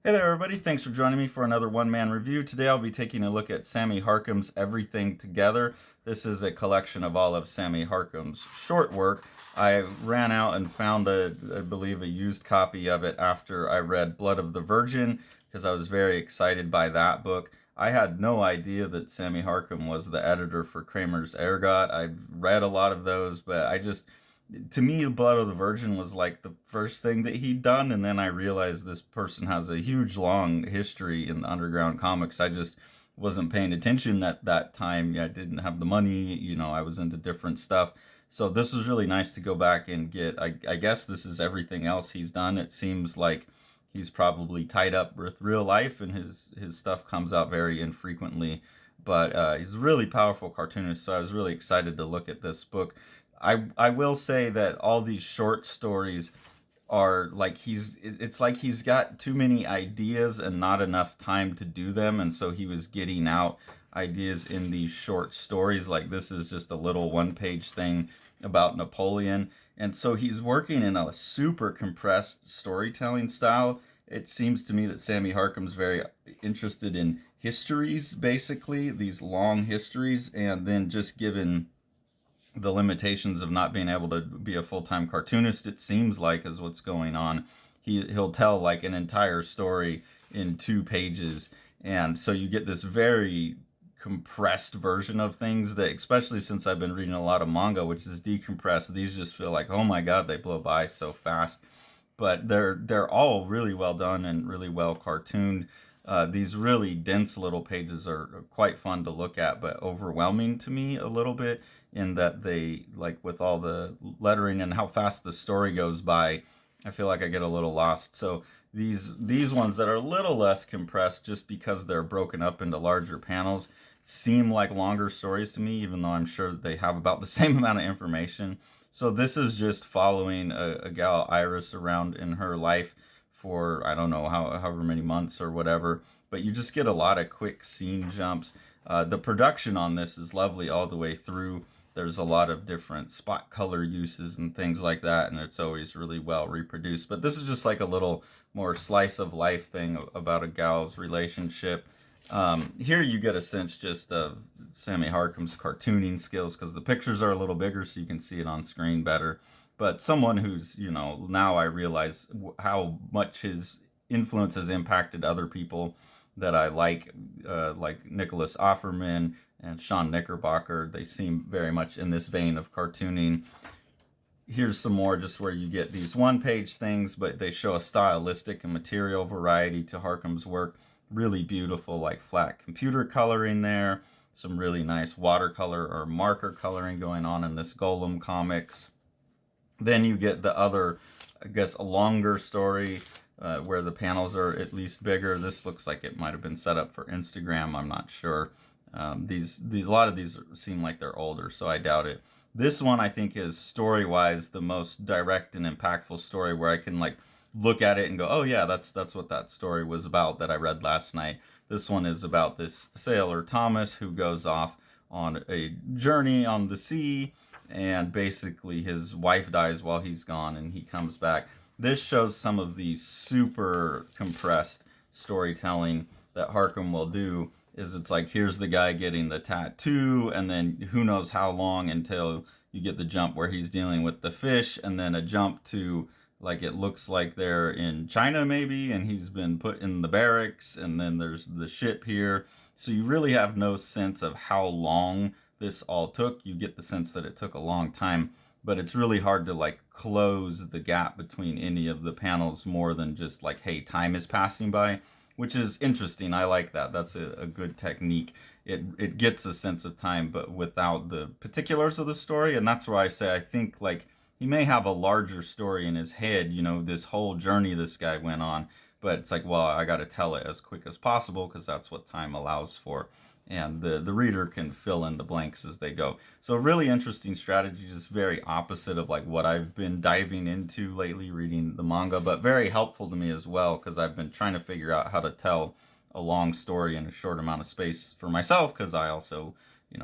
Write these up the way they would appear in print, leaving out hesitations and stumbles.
Hey there, everybody. Thanks for joining me for another one-man review. Today I'll be taking a look at Sammy Harkham's Everything Together. This is a collection of all of Sammy Harkham's short work. I ran out and found I believe, a used copy of it after I read Blood of the Virgin because I was very excited by that book. I had no idea that Sammy Harkham was the editor for Kramer's Ergot. I've read a lot of those, but to me, Blood of the Virgin was like the first thing that he'd done, and then I realized this person has a huge, long history in the underground comics. I just wasn't paying attention at that time. I didn't have the money, I was into different stuff. So this was really nice to go back and get. I guess this is everything else he's done. It seems like he's probably tied up with real life, and his stuff comes out very infrequently. But he's a really powerful cartoonist, so I was really excited to look at this book. I will say that all these short stories are like it's like he's got too many ideas and not enough time to do them, and so he was getting out ideas in these short stories. Like this is just a little one-page thing about Napoleon, and so he's working in a super compressed storytelling style. It seems to me that Sammy Harkham's very interested in histories, basically these long histories, and then just given the limitations of not being able to be a full-time cartoonist, it seems like, is what's going on. He'll tell like an entire story in 2 pages, and so you get this very compressed version of things that, especially since I've been reading a lot of manga, which is decompressed, these just feel like, oh my god, they blow by so fast. But they're all really well done and really well cartooned. These really dense little pages are quite fun to look at, but overwhelming to me a little bit, in that they, like, with all the lettering and how fast the story goes by, I feel like I get a little lost. So these ones that are a little less compressed, just because they're broken up into larger panels, seem like longer stories to me, even though I'm sure that they have about the same amount of information. So this is just following a gal, Iris, around in her life for, I don't know, however many months or whatever, but you just get a lot of quick scene jumps. The production on this is lovely all the way through. There's a lot of different spot color uses and things like that, and it's always really well reproduced. But this is just like a little more slice of life thing about a gal's relationship. Here you get a sense just of Sammy Harkham's cartooning skills, because the pictures are a little bigger so you can see it on screen better. But someone who's, now I realize how much his influence has impacted other people that I like Nicholas Offerman and Sean Knickerbocker. They seem very much in this vein of cartooning. Here's some more just where you get these one-page things, but they show a stylistic and material variety to Harkham's work. Really beautiful, like flat computer coloring there. Some really nice watercolor or marker coloring going on in this Golem comics. Then you get the other, I guess, a longer story where the panels are at least bigger. This looks like it might have been set up for Instagram. I'm not sure. A lot of these seem like they're older, so I doubt it. This one, I think, is story-wise the most direct and impactful story, where I can like look at it and go, oh yeah, that's what that story was about that I read last night. This one is about this sailor Thomas who goes off on a journey on the sea, and basically his wife dies while he's gone and he comes back. This shows some of the super compressed storytelling that Harkham will do. It's like, here's the guy getting the tattoo, and then who knows how long until you get the jump where he's dealing with the fish, and then a jump to, like, it looks like they're in China maybe, and he's been put in the barracks, and then there's the ship here. So you really have no sense of how long this all took. You get the sense that it took a long time, but it's really hard to like close the gap between any of the panels more than just like, hey, time is passing by, which is interesting. I like that. That's a good technique. It gets a sense of time, but without the particulars of the story. And that's why I say I think like he may have a larger story in his head, this whole journey this guy went on, but it's like, well, I got to tell it as quick as possible because that's what time allows for, and the reader can fill in the blanks as they go. So a really interesting strategy, just very opposite of like what I've been diving into lately reading the manga, but very helpful to me as well, because I've been trying to figure out how to tell a long story in a short amount of space for myself, because I also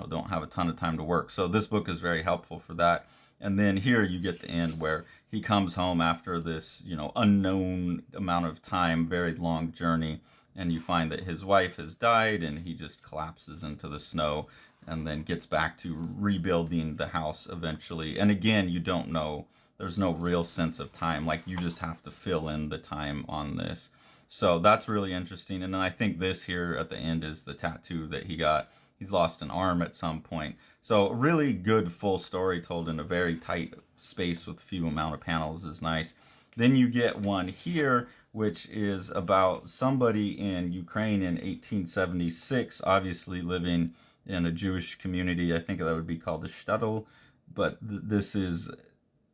don't have a ton of time to work. So this book is very helpful for that. And then here you get the end where he comes home after this, unknown amount of time, very long journey, and you find that his wife has died, and he just collapses into the snow and then gets back to rebuilding the house eventually. And again, you don't know, there's no real sense of time. Like, you just have to fill in the time on this. So that's really interesting. And then I think this here at the end is the tattoo that he got. He's lost an arm at some point. So really good full story told in a very tight space with few amount of panels is nice. Then you get one here, which is about somebody in Ukraine in 1876, obviously living in a Jewish community. I think that would be called a shtetl, but this is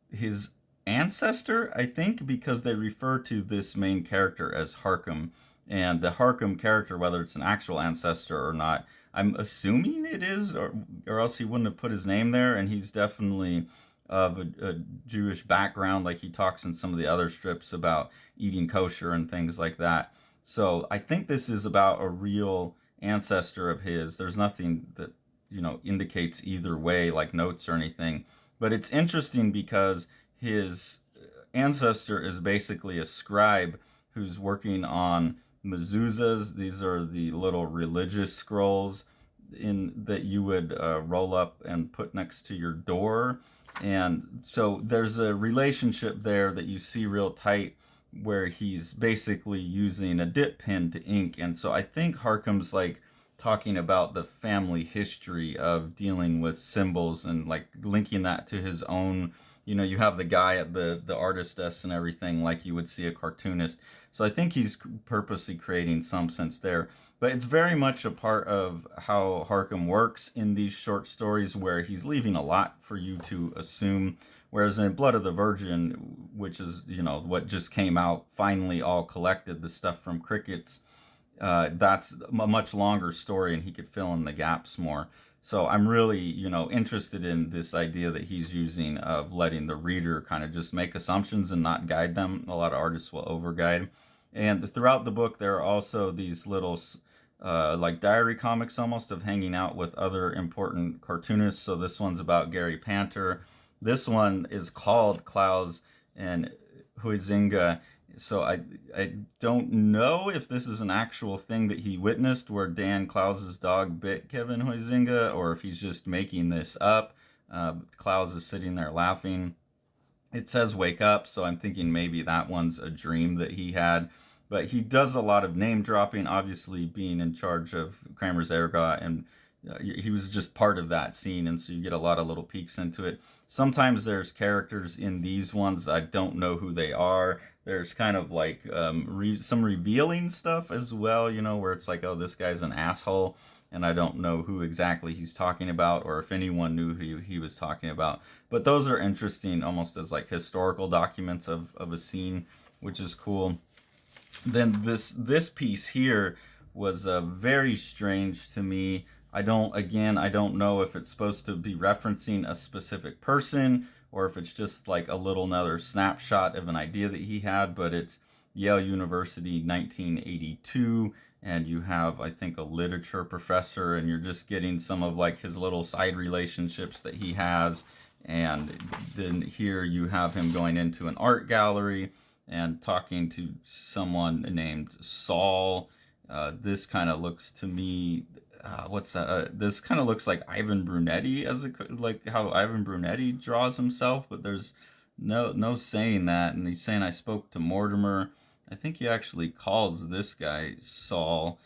his ancestor, I think, because they refer to this main character as Harkham. And the Harkham character, whether it's an actual ancestor or not, I'm assuming it is, or else he wouldn't have put his name there. And he's definitely of a Jewish background, like he talks in some of the other strips about eating kosher and things like that. So I think this is about a real ancestor of his. There's nothing that, indicates either way, like notes or anything. But it's interesting because his ancestor is basically a scribe who's working on mezuzahs. These are the little religious scrolls that you would roll up and put next to your door. And so there's a relationship there that you see real tight where he's basically using a dip pen to ink. And so I think Harkham's like talking about the family history of dealing with symbols and like linking that to his own. You have the guy at the artist desk and everything like you would see a cartoonist. So I think he's purposely creating some sense there. But it's very much a part of how Harkham works in these short stories, where he's leaving a lot for you to assume. Whereas in Blood of the Virgin, which is, what just came out, finally all collected, the stuff from Crickets, that's a much longer story and he could fill in the gaps more. So I'm really, interested in this idea that he's using of letting the reader kind of just make assumptions and not guide them. A lot of artists will overguide. And throughout the book, there are also these little like diary comics almost of hanging out with other important cartoonists. So this one's about Gary Panter. This one is called Klaus and Huizinga. So I don't know if this is an actual thing that he witnessed where Dan Klaus's dog bit Kevin Huizinga, or if he's just making this up. Klaus is sitting there laughing. It says wake up, so I'm thinking maybe that one's a dream that he had. But he does a lot of name dropping, obviously being in charge of Kramer's Ergot, and he was just part of that scene, and so you get a lot of little peeks into it. Sometimes there's characters in these ones, I don't know who they are. There's kind of like some revealing stuff as well, where it's like, oh, this guy's an asshole, and I don't know who exactly he's talking about, or if anyone knew who he was talking about. But those are interesting, almost as like historical documents of a scene, which is cool. Then this piece here was very strange to me. I don't know if it's supposed to be referencing a specific person or if it's just like a little another snapshot of an idea that he had, but it's Yale University 1982, and you have, I think, a literature professor, and you're just getting some of like his little side relationships that he has. And then here you have him going into an art gallery and talking to someone named Saul. This kind of looks to me, what's that? This kind of looks like Ivan Brunetti, like how Ivan Brunetti draws himself, but there's no saying that. And he's saying, I spoke to Mortimer. I think he actually calls this guy Saul.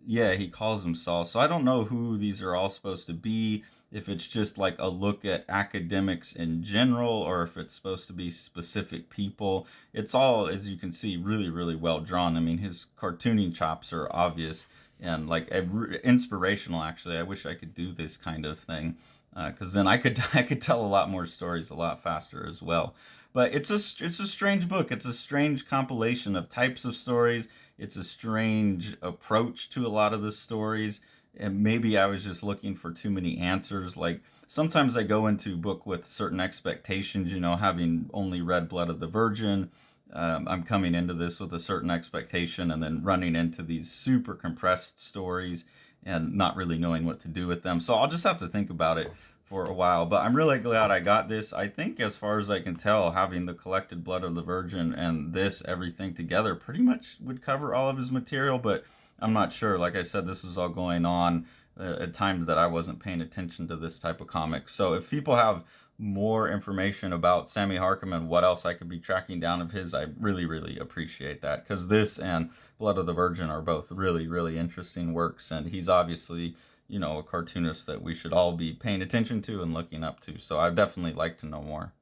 Yeah, he calls him Saul. So I don't know who these are all supposed to be, if it's just like a look at academics in general, or if it's supposed to be specific people. It's all, as you can see, really, really well drawn. I mean, his cartooning chops are obvious and like inspirational, actually. I wish I could do this kind of thing, because then I could tell a lot more stories a lot faster as well. But it's a strange book. It's a strange compilation of types of stories. It's a strange approach to a lot of the stories. And maybe I was just looking for too many answers. Like, sometimes I go into a book with certain expectations, having only read Blood of the Virgin. I'm coming into this with a certain expectation and then running into these super compressed stories and not really knowing what to do with them. So I'll just have to think about it for a while. But I'm really glad I got this. I think, as far as I can tell, having the collected Blood of the Virgin and this everything together pretty much would cover all of his material. But I'm not sure. Like I said, this was all going on at times that I wasn't paying attention to this type of comic. So if people have more information about Sammy Harkham and what else I could be tracking down of his, I really, really appreciate that, because this and Blood of the Virgin are both really, really interesting works, and he's obviously, a cartoonist that we should all be paying attention to and looking up to. So I'd definitely like to know more.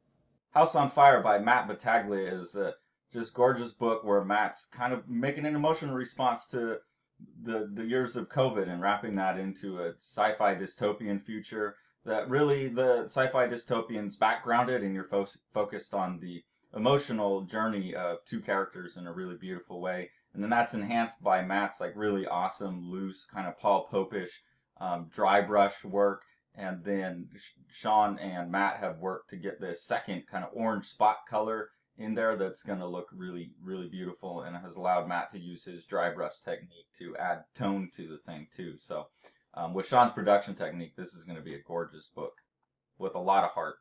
House on Fire by Matt Battaglia is a just gorgeous book where Matt's kind of making an emotional response to the years of COVID and wrapping that into a sci-fi dystopian future that really the sci-fi dystopian's backgrounded, and you're focused on the emotional journey of two characters in a really beautiful way. And then that's enhanced by Matt's like really awesome, loose, kind of Paul Popish dry brush work. And then Sean and Matt have worked to get this second kind of orange spot color in there that's going to look really, really beautiful, and has allowed Matt to use his dry brush technique to add tone to the thing too. So with Sean's production technique, this is going to be a gorgeous book with a lot of heart.